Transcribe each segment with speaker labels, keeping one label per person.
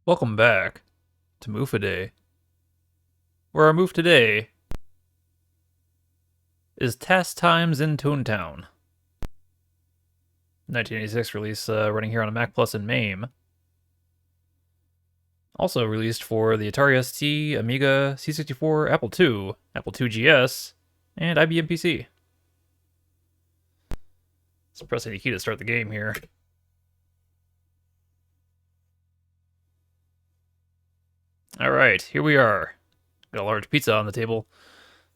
Speaker 1: Welcome back to Move a Day, where our move today is Tass Times in Tonetown. 1986 release, running here on a Mac Plus and MAME. Also released for the Atari ST, Amiga, C64, Apple II, Apple II GS, and IBM PC. Let's press any key to start the game here. Alright, here we are. Got a large pizza on the table.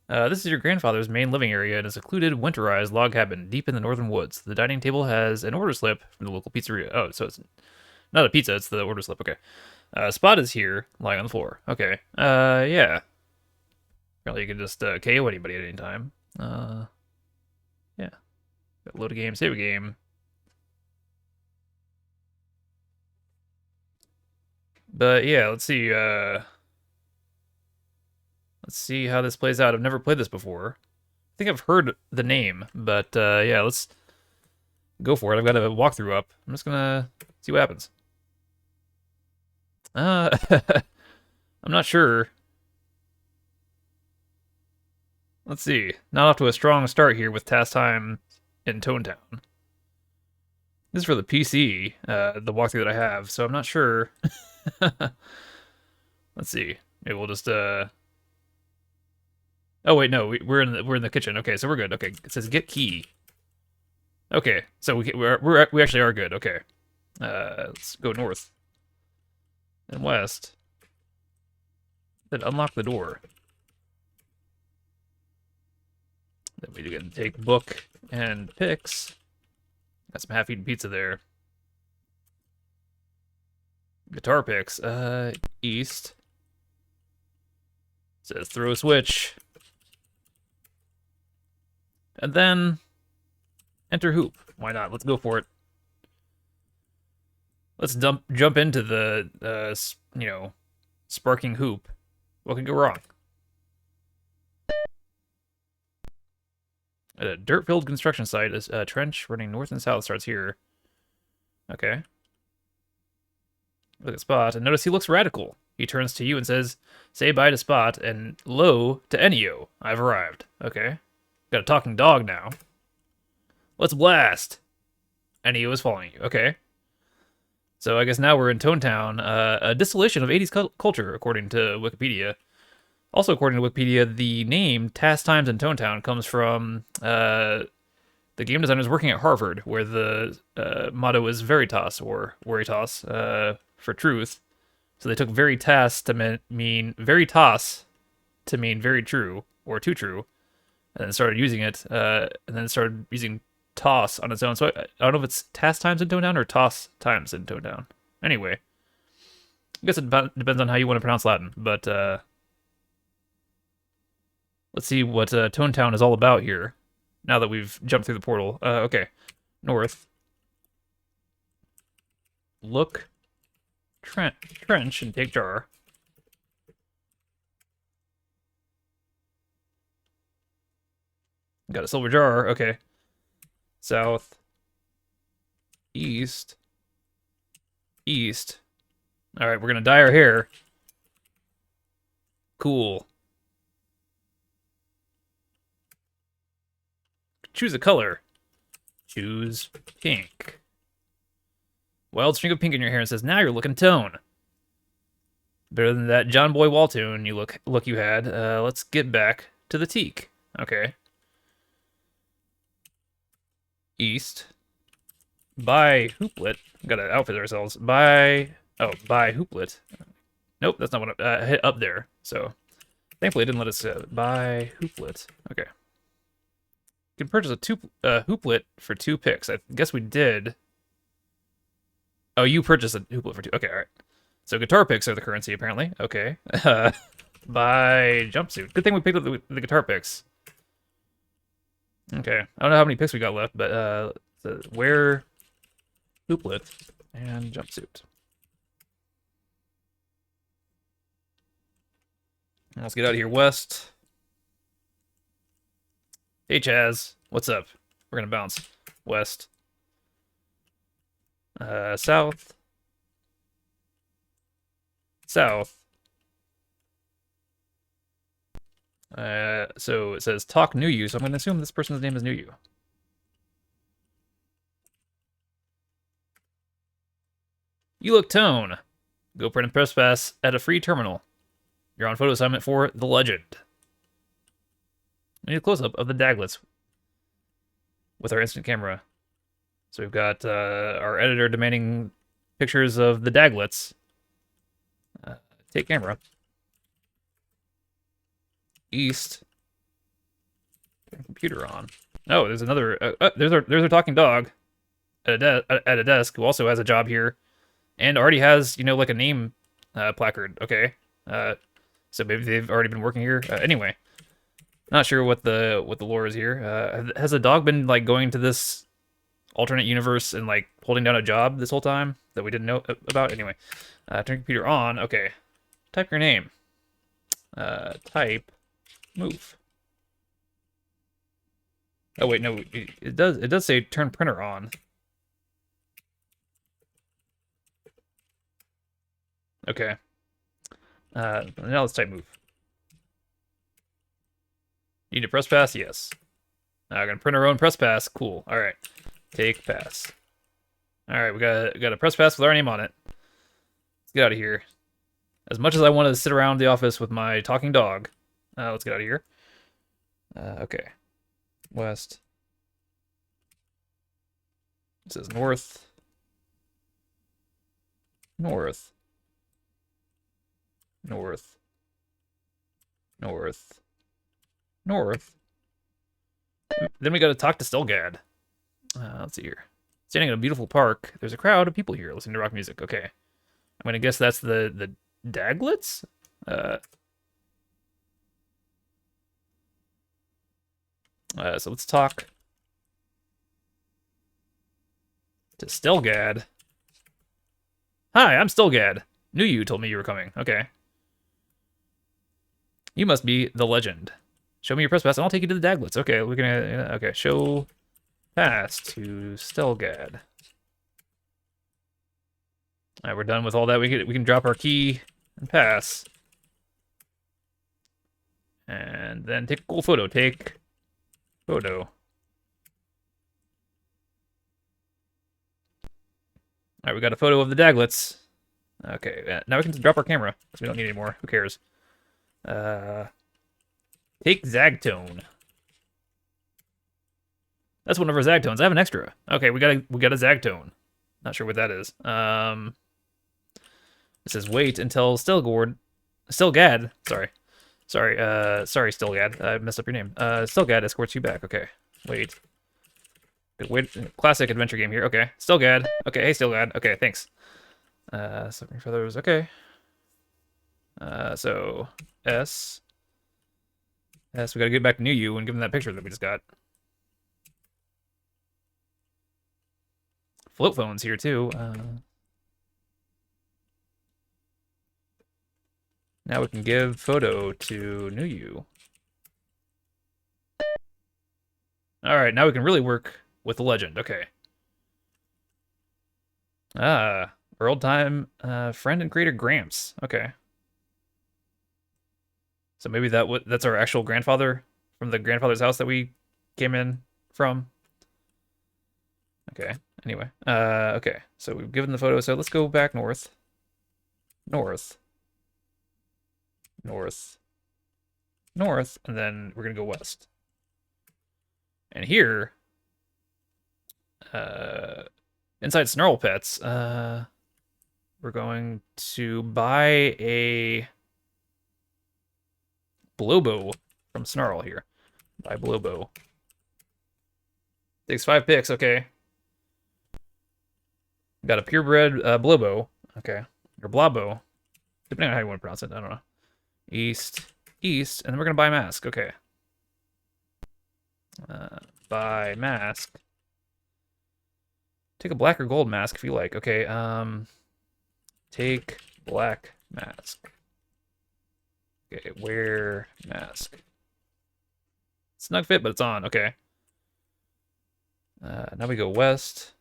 Speaker 1: This is your grandfather's main living area in a secluded, winterized log cabin deep in the northern woods. The dining table has an order slip from the local pizzeria. Oh, so it's not a pizza, it's the order slip. Okay. Spot is here, lying on the floor. Okay. Yeah. Apparently you can just KO anybody at any time. Yeah. Load a game, save a game. But yeah, let's see how this plays out. I've never played this before. I think I've heard the name, but yeah, let's go for it. I've got a walkthrough up. I'm just gonna see what happens. I'm not sure. Let's see. Not off to a strong start here with Tass Time in Tonetown. This is for the PC, the walkthrough that I have, so I'm not sure. Let's see. Maybe we'll just Oh wait, no, we're in the kitchen. Okay, so we're good. Okay, it says get key. Okay, so we actually are good. Okay, let's go north and west. Then unlock the door. Then we can take book and picks. Got some half-eaten pizza there. Guitar picks. East. Says throw a switch. And then enter hoop. Why not? Let's go for it. Let's jump into the sparking hoop. What could go wrong? A dirt-filled construction site. Is a trench running north and south starts here. Okay. Look at Spot, and notice he looks radical. He turns to you and says, say bye to Spot, and lo to Ennio. I've arrived. Okay. Got a talking dog now. Let's blast! Ennio is following you. Okay. So I guess now we're in Tonetown, a distillation of 80s culture, according to Wikipedia. Also, according to Wikipedia, the name Tass Times in Tonetown comes from the game designers working at Harvard, where the motto is Veritas, or Veritas, for truth. So they took Veritas to mean Veritas to mean very true, or too true, and then started using it, and then started using Toss on its own. So I don't know if it's Tass Times in Tonetown or Toss Times in Tonetown. Anyway, I guess it depends on how you want to pronounce Latin, but let's see what Tonetown is all about here, now that we've jumped through the portal. Okay, north. Look, trench, and take jar. Got a silver jar, okay. South. East. East. Alright, we're gonna dye our hair. Cool. Choose a color. Choose pink. Wild string of pink in your hair and says, now you're looking tone. Better than that John Boy Wall tune you look you had. Let's get back to the teak. Okay. East. Buy hooplet. Gotta outfit ourselves. Buy hooplet. Nope, that's not what I hit up there. So thankfully it didn't let us buy hooplet. Okay. You can purchase a hooplet for 2 picks. I guess we did. Oh, you purchased a hooplet for 2. Okay, alright. So guitar picks are the currency, apparently. Okay. Buy jumpsuit. Good thing we picked up the guitar picks. Okay. I don't know how many picks we got left, but wear hooplet and jumpsuit. Let's get out of here west. Hey, Chaz. What's up? We're gonna bounce. West. South. south. So it says talk new you, so I'm going to assume this person's name is new you. You look tone. Go print and press pass at a free terminal. You're on photo assignment for The Legend. I need a close-up of the Daglets with our instant camera. So we've got our editor demanding pictures of the Daglets. Take camera. East. Turn computer on. Oh, there's another. There's our talking dog at a desk who also has a job here, and already has like a name placard. Okay. So maybe they've already been working here. Anyway, not sure what the lore is here. Has the dog been like going to this alternate universe and like holding down a job this whole time that we didn't know about? Anyway, turn computer on. Okay, type your name. Type move. Oh wait, no, it does say turn printer on. Okay. Now let's type move. Need to press pass? Yes. I'm gonna print our own press pass. Cool. All right. Take pass. All right, we got a press pass with our name on it. Let's get out of here. As much as I want to sit around the office with my talking dog, let's get out of here. Okay. West. It says north. North. North. North. North. Then we gotta talk to Stelgad. Let's see here. Standing in a beautiful park, there's a crowd of people here listening to rock music. Okay. I'm gonna guess that's the Daglets? So let's talk to Stelgad. Hi, I'm Stelgad. Knew you told me you were coming. Okay. You must be the legend. Show me your press pass and I'll take you to the Daglets. Okay, we're gonna okay, show pass to Stelgad. Alright, we're done with all that. We can drop our key and pass. And then take a cool photo. Take photo. Alright, we got a photo of the Daglets. Okay, now we can drop our camera, because we don't need any more. Who cares? Take Zagtone. That's one of our Zagtones. I have an extra. Okay, we got a Zagtone. Not sure what that is. It says wait until Stelgad. Sorry, Stelgad. I messed up your name. Stelgad escorts you back. Okay, wait. Wait, classic adventure game here. Okay, Stelgad. Okay, hey Stelgad. Okay, thanks. Something for those. Okay. So S. Yes, we gotta get back to New You and give him that picture that we just got. Float phones here too. Now we can give photo to New You. Alright, now we can really work with the legend. Okay. Our old-time friend and creator Gramps. Okay. So maybe that's our actual grandfather from the grandfather's house that we came in from. Okay. Anyway. Okay. So we've given the photo. So let's go back north. North. North. North. And then we're going to go west. And here, inside Snarl Pets, we're going to buy a Blobo from Snarl here. Buy Blobo. Takes 5 picks, okay. Got a purebred Blobo, okay. Or Blabo, depending on how you want to pronounce it, I don't know. East, and then we're gonna buy a mask, okay. Buy mask. Take a black or gold mask if you like. Okay, take black mask. Okay, wear mask. Snug fit, but it's on. Okay. Now we go west,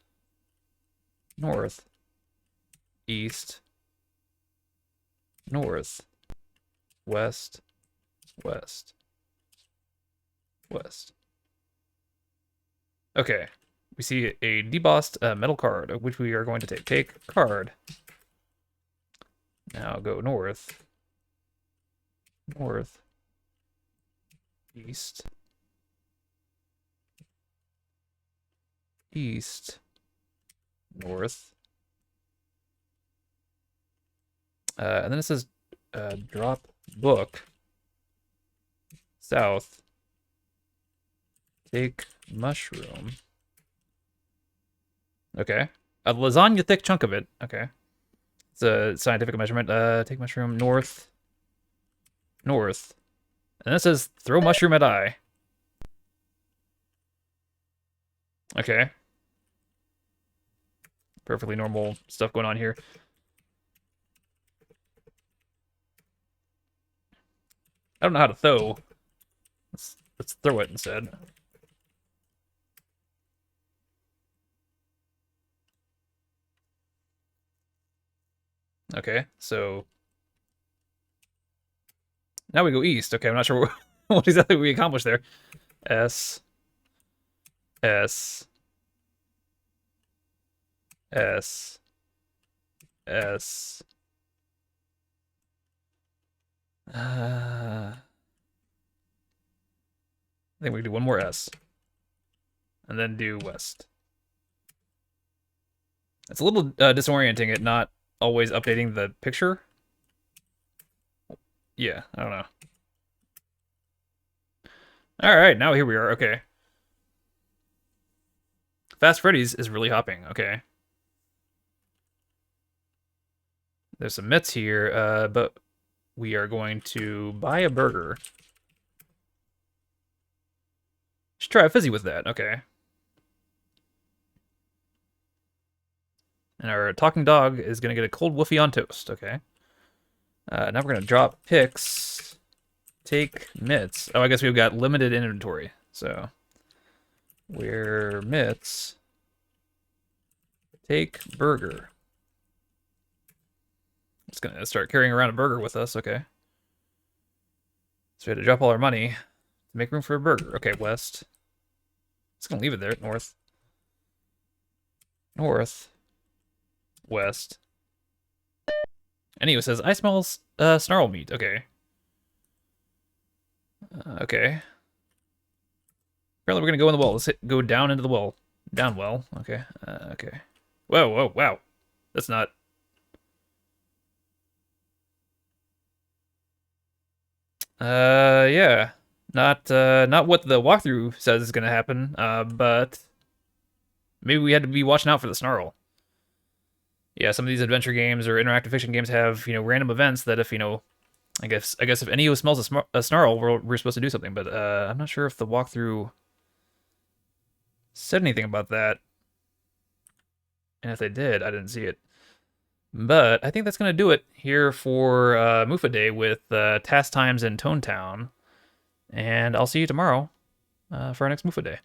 Speaker 1: north, east, north, west, west, west. Okay, we see a debossed metal card, which we are going to take. Take card. Now go north, north, east, east, north. And then it says drop book, south, take mushroom. Okay. A lasagna thick chunk of it. Okay. It's a scientific measurement. Take mushroom, north, north. And then it says throw mushroom at eye. Okay. Perfectly normal stuff going on here. I don't know how to throw. Let's throw it instead. Okay, so now we go east. Okay, I'm not sure what exactly we accomplished there. S, S, S, S. I think we do one more S. And then do west. It's a little disorienting it not always updating the picture. Yeah, I don't know. Alright, now here we are. Okay. Fast Freddy's is really hopping. Okay. There's some mitts here, but we are going to buy a burger. Should try a fizzy with that. Okay. And our talking dog is going to get a cold woofie on toast. Okay. Now we're going to drop picks. Take mitts. Oh, I guess we've got limited inventory. So, we're mitts. Take burger. It's going to start carrying around a burger with us. Okay. So we had to drop all our money to make room for a burger. Okay, west. It's going to leave it there. North. North. West. Anyway, says, I smell snarl meat. Okay. Okay. Apparently we're going to go in the well. Let's go down into the well. Down well. Okay. Okay. Whoa, whoa, wow. That's not... yeah. Not what the walkthrough says is gonna happen, but maybe we had to be watching out for the snarl. Yeah, some of these adventure games or interactive fiction games have, random events that if, I guess if Neo smells a snarl, we're supposed to do something, but I'm not sure if the walkthrough said anything about that. And if they did, I didn't see it. But I think that's going to do it here for Mufa Day with Tass Times in Tonetown. And I'll see you tomorrow for our next Mufa Day.